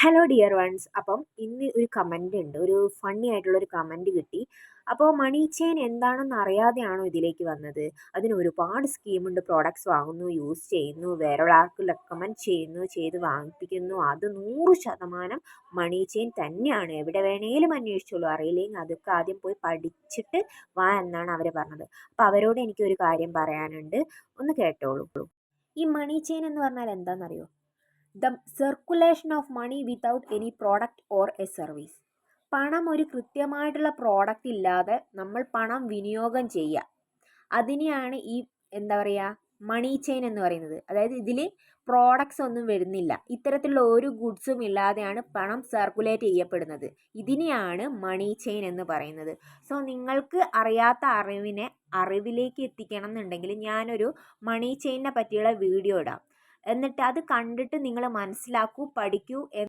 Hello dear ones. അപ്പം ഇന്ന് ഒരു കമൻ്റ് ഉണ്ട്, ഒരു ഫണ്ണി ആയിട്ടുള്ളൊരു കമൻ്റ് കിട്ടി. അപ്പോൾ മണി ചെയിൻ എന്താണെന്ന് അറിയാതെയാണോ ഇതിലേക്ക് വന്നത്? അതിന് ഒരുപാട് സ്കീമുണ്ട്. പ്രോഡക്ട്സ് വാങ്ങുന്നു, യൂസ് ചെയ്യുന്നു, വേറൊരാൾക്ക് റെക്കമെൻഡ് ചെയ്യുന്നു, ചെയ്ത് വാങ്ങിപ്പിക്കുന്നു. അത് 100% മണി ചെയിൻ തന്നെയാണ്. എവിടെ വേണേലും അന്വേഷിച്ചോളൂ. അറിയില്ലെങ്കിൽ അതൊക്കെ ആദ്യം പോയി പഠിച്ചിട്ട് വാ എന്നാണ് അവർ പറഞ്ഞത്. അപ്പോൾ അവരോട് എനിക്കൊരു കാര്യം പറയാനുണ്ട്, ഒന്ന് കേട്ടോളൂ. ഈ മണി ചെയിൻ എന്ന് പറഞ്ഞാൽ എന്താണെന്നറിയോ? The circulation of money without any product or a service. പണം ഒരു കൃത്യമായിട്ടുള്ള പ്രോഡക്റ്റ് ഇല്ലാതെ നമ്മൾ പണം വിനിയോഗം ചെയ്യുക, അതിനെയാണ് ഈ എന്താ പറയുക മണി ചെയിൻ എന്ന് പറയുന്നത്. അതായത് ഇതിൽ പ്രോഡക്ട്സ് ഒന്നും വരുന്നില്ല, ഇത്തരത്തിലുള്ള ഒരു ഗുഡ്സും ഇല്ലാതെയാണ് പണം സർക്കുലേറ്റ് ചെയ്യപ്പെടുന്നത്. ഇതിനെയാണ് മണി ചെയിൻ എന്ന് പറയുന്നത്. സോ നിങ്ങൾക്ക് അറിയാത്ത അറിവിനെ അറിവിലേക്ക് എത്തിക്കണം എന്നുണ്ടെങ്കിൽ ഞാനൊരു മണി ചെയിനിനെ പറ്റിയുള്ള വീഡിയോ ഇടാം. എന്നിട്ട് അത് കണ്ടിട്ട് നിങ്ങൾ മനസ്സിലാക്കൂ, പഠിക്കൂ.